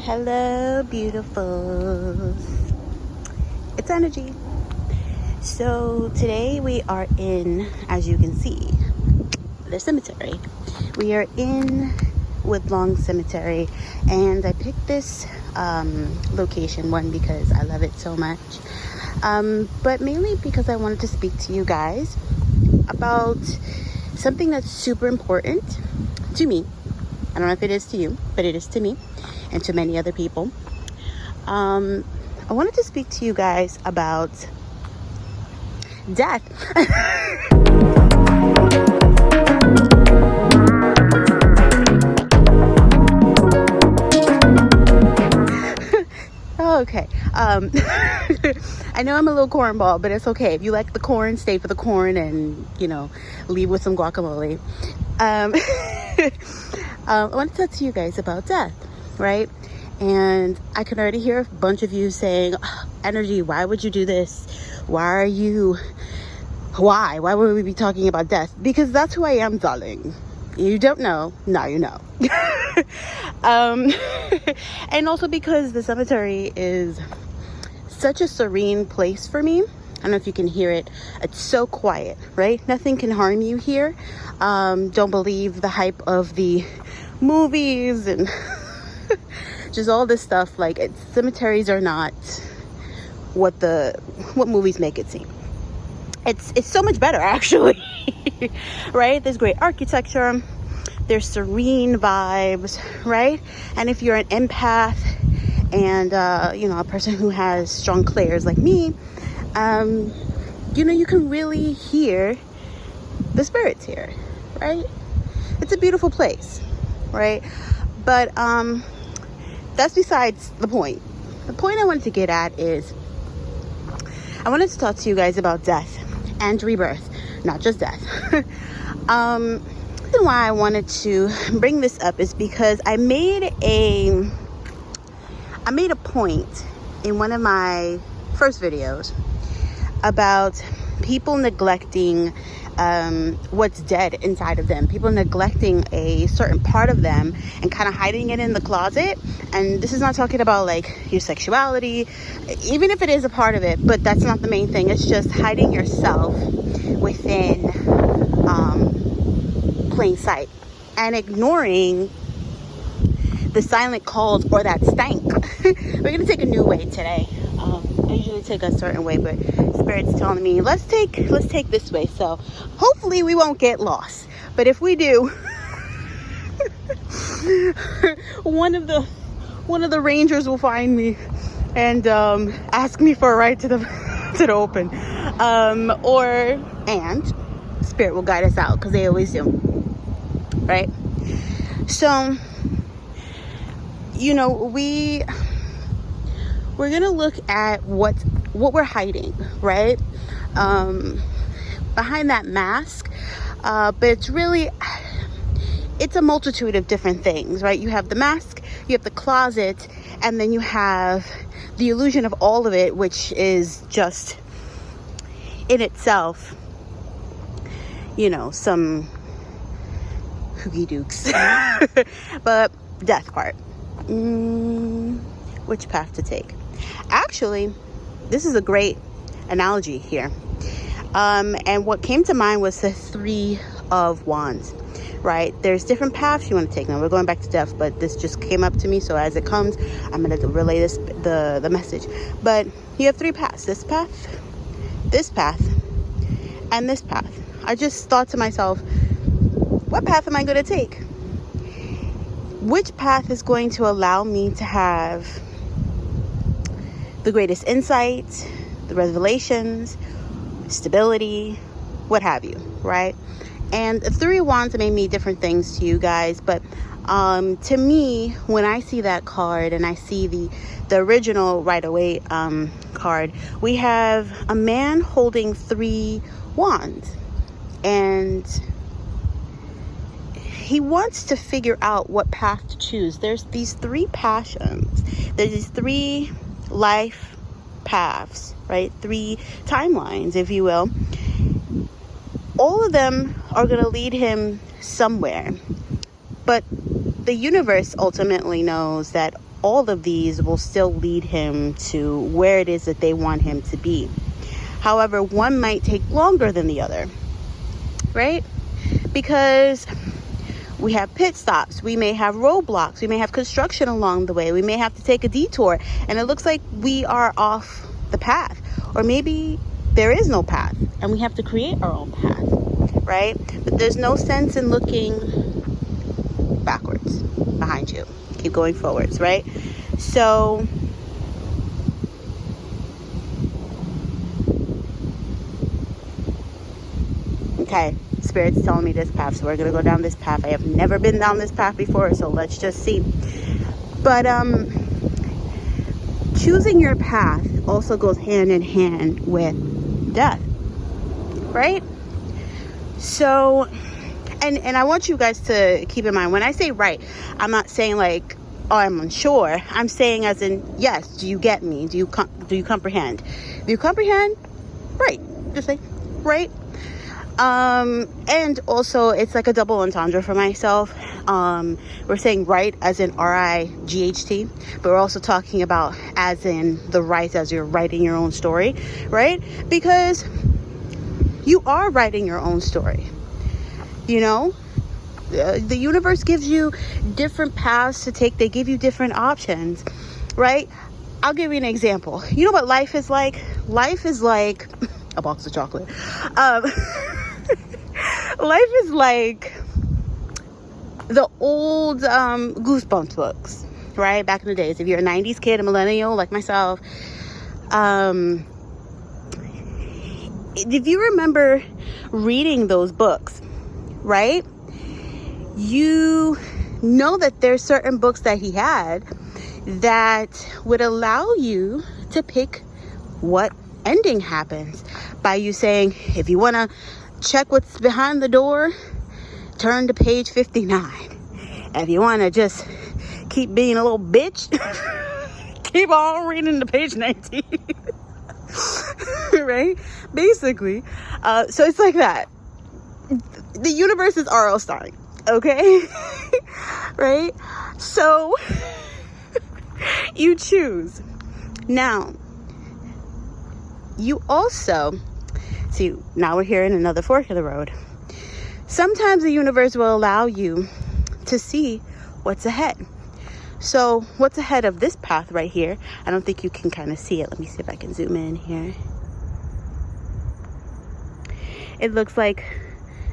Hello, beautifuls. It's energy. So today we are in, as you can see, the cemetery. We are in Woodlawn Cemetery, and I picked this location, one, because I love it so much, but mainly because I wanted to speak to you guys about something that's super important to me. I don't know if it is to you, but it is to me and to many other people. I wanted to speak to you guys about death. Okay. I know I'm a little cornball, but it's okay. If you like the corn, stay for the corn and, leave with some guacamole. I want to talk to you guys about death, right? And I can already hear a bunch of you saying, Energy, why would you do this? Why would we be talking about death? Because that's who I am, darling. You don't know, now you know. And also because the cemetery is such a serene place for me. I don't know if you can hear it. It's so quiet, right? Nothing can harm you here. Don't believe the hype of the movies and just all this stuff. Like, cemeteries are not what movies make it seem. It's so much better, actually. Right? There's great architecture. There's serene vibes, right? And if you're an empath and a person who has strong clairs like me, you can really hear the spirits here, right? It's a beautiful place, right? But that's besides the point. The point I wanted to get at is I wanted to talk to you guys about death and rebirth, not just death. The reason why I wanted to bring this up is because I made a point in one of my first videos about people neglecting what's dead inside of them, people neglecting a certain part of them and kind of hiding it in the closet. And this is not talking about like your sexuality, even if it is a part of it, but that's not the main thing. It's just hiding yourself within plain sight and ignoring the silent calls or that stank. We're gonna take a new way today. I usually take a certain way, but Spirit's telling me let's take this way. So hopefully we won't get lost. But if we do, one of the rangers will find me and ask me for a ride to the open, and Spirit will guide us out, because they always do, right? So we're gonna look at what we're hiding, right? Behind that mask, but it's a multitude of different things, right? You have the mask, you have the closet, and then you have the illusion of all of it, which is just in itself, some hoogie dukes. But death part, which path to take? Actually, this is a great analogy here. And what came to mind was the Three of Wands, right? There's different paths you want to take. Now we're going back to death, but this just came up to me, so as it comes, I'm going to relay the message. But you have three paths: this path, and this path. I just thought to myself, what path am I going to take? Which path is going to allow me to have the greatest insight, the revelations, stability, what have you, right? And the Three of Wands may mean different things to you guys, but to me, when I see that card and I see the original Right Away card, we have a man holding 3 wands, and he wants to figure out what path to choose. There's these 3 passions. There's these 3 life paths, right? 3 timelines, if you will. All of them are going to lead him somewhere. But the universe ultimately knows that all of these will still lead him to where it is that they want him to be. However, one might take longer than the other, right? Because we have pit stops, we may have roadblocks, we may have construction along the way, we may have to take a detour, and it looks like we are off the path. Or maybe there is no path, and we have to create our own path, right? But there's no sense in looking backwards behind you. Keep going forwards, right? So okay, Spirit's telling me this path, so we're gonna go down this path. I have never been down this path before, so let's just see. But choosing your path also goes hand in hand with death, right? So and I want you guys to keep in mind, when I say right, I'm not saying like, oh, I'm unsure. I'm saying as in, yes, do you get me? Do you comprehend? Do you comprehend? Right. Just say right. And also it's like a double entendre for myself. We're saying right as in RIGHT, but we're also talking about as in the right as you're writing your own story, right? Because you are writing your own story. You know, the universe gives you different paths to take. They give you different options, right? I'll give you an example. You know what life is like? Life is like a box of chocolate. Life is like the old Goosebumps books, right? Back in the days. If you're a 90s kid, a millennial like myself, if you remember reading those books, right? You know that there's certain books that he had that would allow you to pick what ending happens by you saying, if you want to check what's behind the door, turn to page 59. If you want to just keep being a little bitch, keep on reading to page 19. Right? Basically. So it's like that. The universe is R.L. Stein, okay? Right? So you choose. Now, you also see, now we're here in another fork of the road. Sometimes the universe will allow you to see what's ahead. So what's ahead of this path right here? I don't think you can kind of see it. Let me see if I can zoom in here. It looks like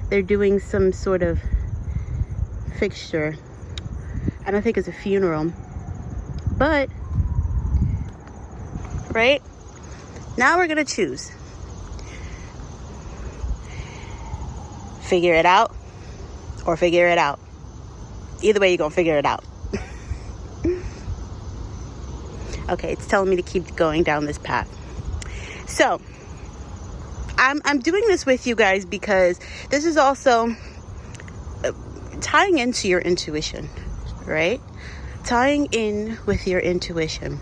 they're doing some sort of fixture. I don't think it's a funeral, but right now we're gonna choose. Figure it out or figure it out. Either way, you're gonna figure it out. Okay, it's telling me to keep going down this path. So I'm doing this with you guys because this is also tying into your intuition, right? Tying in with your intuition.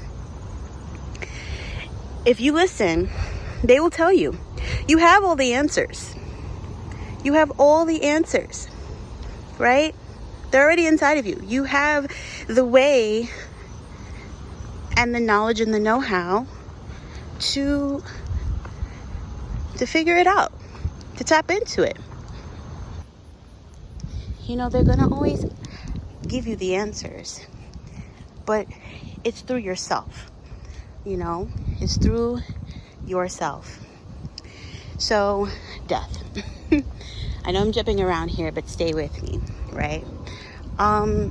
If you listen, they will tell you. You have all the answers. You have all the answers, right? They're already inside of you. You have the way and the knowledge and the know-how to figure it out, to tap into it. You know, they're gonna always give you the answers, but it's through yourself. You know, it's through yourself. So, death. I know I'm jumping around here, but stay with me, right? I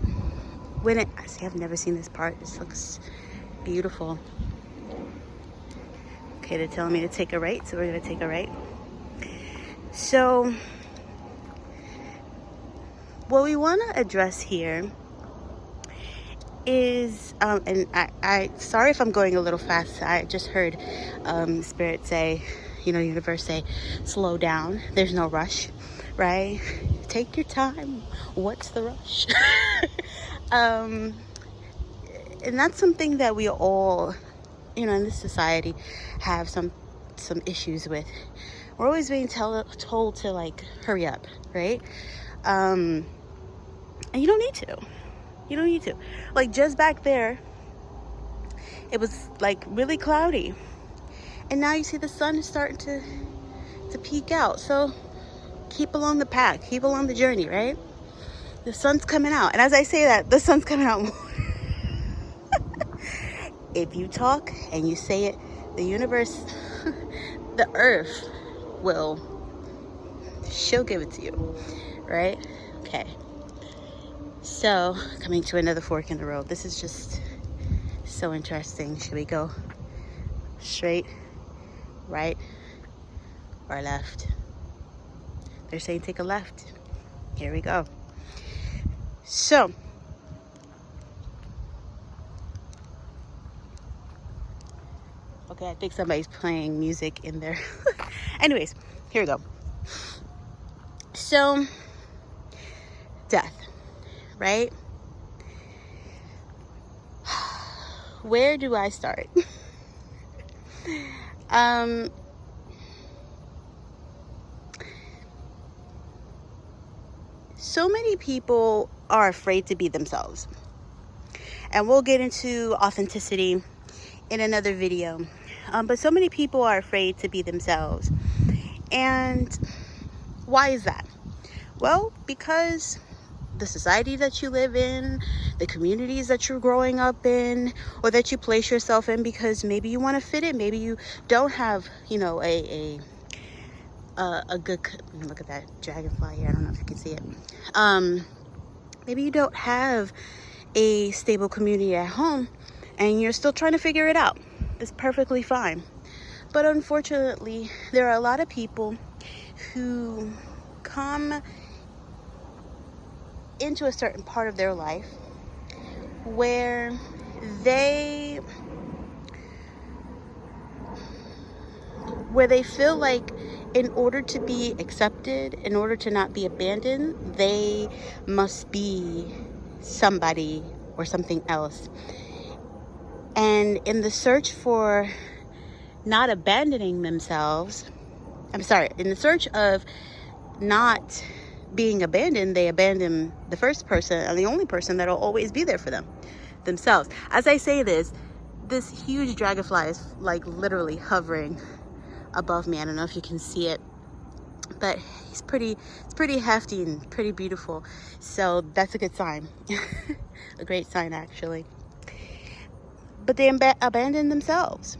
see, I've never seen this part. This looks beautiful. Okay, they're telling me to take a right, so we're gonna take a right. So, what we want to address here is, and I sorry if I'm going a little fast. I just heard Spirit say, you know, universe say, slow down. There's no rush, right? Take your time. What's the rush? And that's something that we all, you know, in this society have some issues with. We're always being told to like hurry up, right? And you don't need to. You don't need to. Like just back there, it was like really cloudy. And now you see the sun is starting to peek out. So keep along the path, keep along the journey, right? The sun's coming out. And as I say that, the sun's coming out more. If you talk and you say it, the universe, the earth she'll give it to you, right? Okay. So, coming to another fork in the road. This is just so interesting. Should we go straight, right, or left? They're saying take a left. Here we go. So, okay, I think somebody's playing music in there. Anyways, here we go. So, death, right? Where do I start? So many people are afraid to be themselves. And we'll get into authenticity in another video. But so many people are afraid to be themselves. And why is that? Well, because the society that you live in, the communities that you're growing up in, or that you place yourself in because maybe you want to fit in, maybe you don't have, you know, a good, look at that dragonfly here, I don't know if you can see it. Maybe you don't have a stable community at home and you're still trying to figure it out. It's perfectly fine. But unfortunately, there are a lot of people who come into a certain part of their life where they feel like in order to be accepted, in order to not be abandoned, they must be somebody or something else. And in the search for not abandoning themselves, in the search of not being abandoned, they abandon the first person and the only person that'll always be there for them, themselves. As I say this huge dragonfly is like literally hovering above me. I don't know if you can see it, but it's pretty hefty and pretty beautiful. So that's a good sign. A great sign, actually. But they abandon themselves,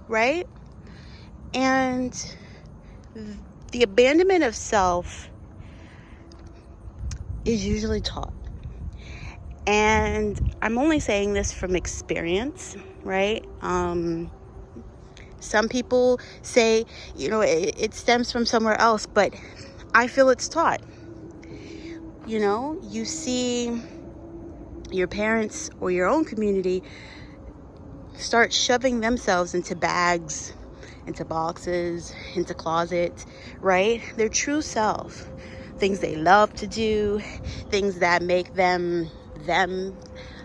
right? And the abandonment of self is usually taught. And I'm only saying this from experience, right? Some people say, you know, it stems from somewhere else, but I feel it's taught. You know, you see your parents or your own community start shoving themselves into bags, into boxes, into closets, right? Their true self, things they love to do, things that make them,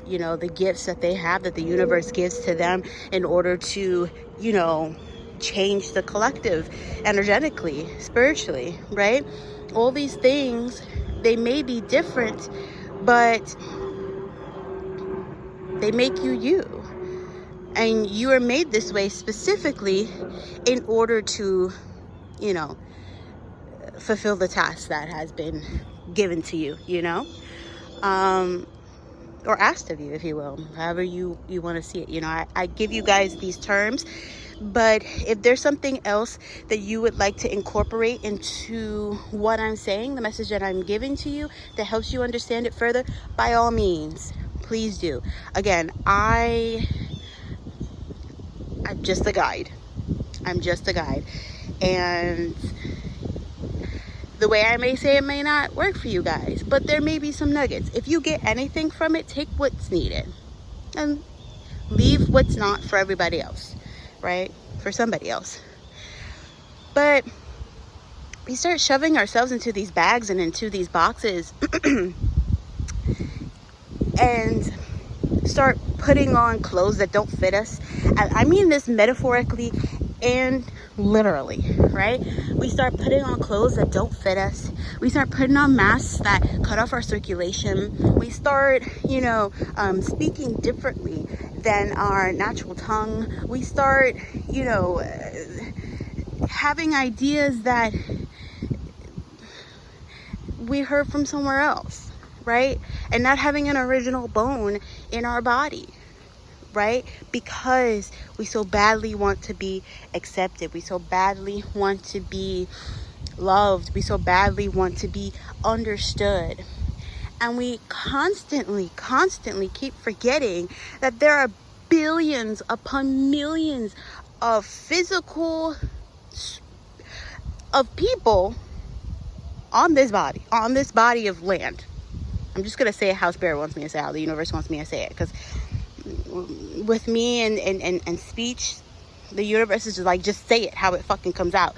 you know, the gifts that they have, that the universe gives to them in order to, you know, change the collective energetically, spiritually, right? All these things, they may be different, but they make you. And you are made this way specifically in order to, you know, fulfill the task that has been given to you, you know? Or asked of you, if you will, however you want to see it. You know, I give you guys these terms, but if there's something else that you would like to incorporate into what I'm saying, the message that I'm giving to you that helps you understand it further, by all means, please do. Again, I'm just a guide. I'm just a guide. And the way I may say it may not work for you guys, but there may be some nuggets. If you get anything from it, take what's needed and leave what's not for everybody else, right? For somebody else. But we start shoving ourselves into these bags and into these boxes and start putting on clothes that don't fit us. I mean this metaphorically and literally, right? We start putting on clothes that don't fit us. We start putting on masks that cut off our circulation. We start, speaking differently than our natural tongue. We start, having ideas that we heard from somewhere else, right? And not having an original bone in our body, right? Because we so badly want to be accepted. We so badly want to be loved. We so badly want to be understood. And we constantly keep forgetting that there are billions upon millions of people on this body of land. I'm just gonna say it how Spirit wants me to say it, how the universe wants me to say it, because with me and speech, the universe is just like, just say it how it fucking comes out,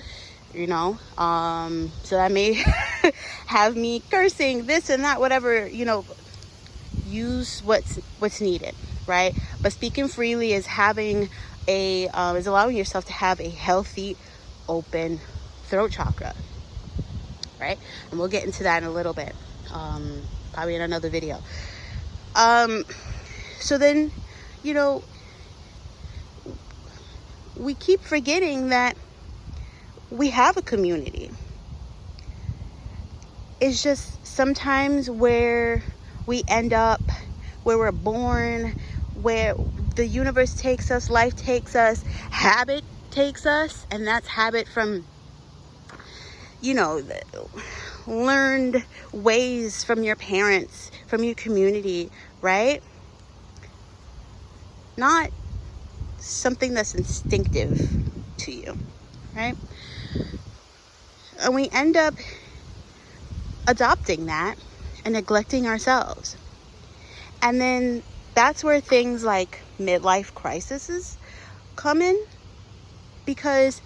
so that may have me cursing this and that, whatever, use what's needed, right? But speaking freely is having is allowing yourself to have a healthy, open throat chakra, right? And we'll get into that in a little bit, probably in another video. So then, we keep forgetting that we have a community. It's just sometimes where we end up, where we're born, where the universe takes us, life takes us, habit takes us, and that's habit from, learned ways from your parents, from your community, right? Not something that's instinctive to you, right? And we end up adopting that and neglecting ourselves. And then that's where things like midlife crises come in, because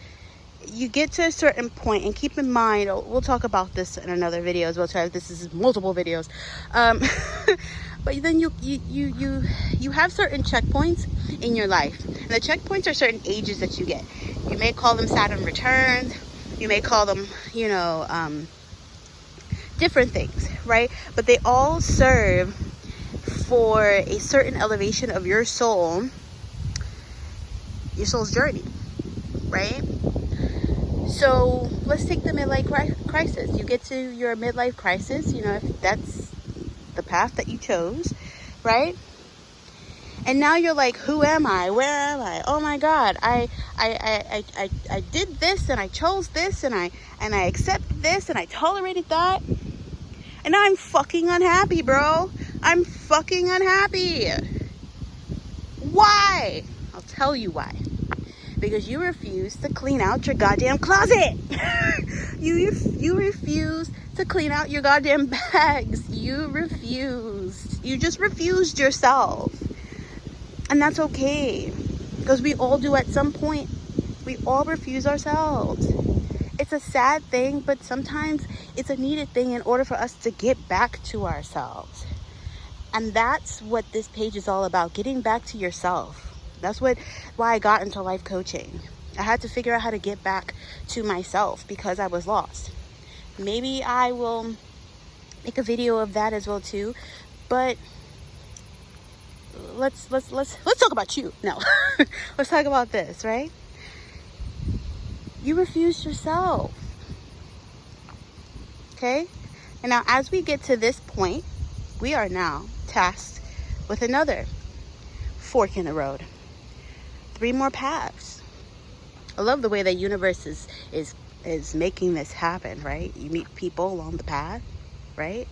you get to a certain point, and keep in mind, we'll talk about this in another video as well. This is multiple videos, but then you have certain checkpoints in your life, and the checkpoints are certain ages that you get. You may call them Saturn returns, you may call them different things, right? But they all serve for a certain elevation of your soul's journey, right? So let's take the midlife crisis. You get to your midlife crisis, if that's the path that you chose, right? And now you're like, who am I? Where am I? Oh my God, I did this, and I chose this, and I accepted this, and I tolerated that, and now I'm fucking unhappy, bro. I'm fucking unhappy. Why? I'll tell you why. Because you refuse to clean out your goddamn closet. You refuse to clean out your goddamn bags. You just refused yourself. And that's okay, because we all do at some point. We all refuse ourselves. It's a sad thing, but sometimes it's a needed thing in order for us to get back to ourselves. And that's what this page is all about, getting back to yourself. That's why I got into life coaching. I had to figure out how to get back to myself because I was lost. Maybe I will make a video of that as well too, but let's talk about you. No. Let's talk about this, right? You refused yourself. Okay? And now as we get to this point, we are now tasked with another fork in the road. 3 more paths. I love the way the universe is making this happen, right? You meet people along the path, right?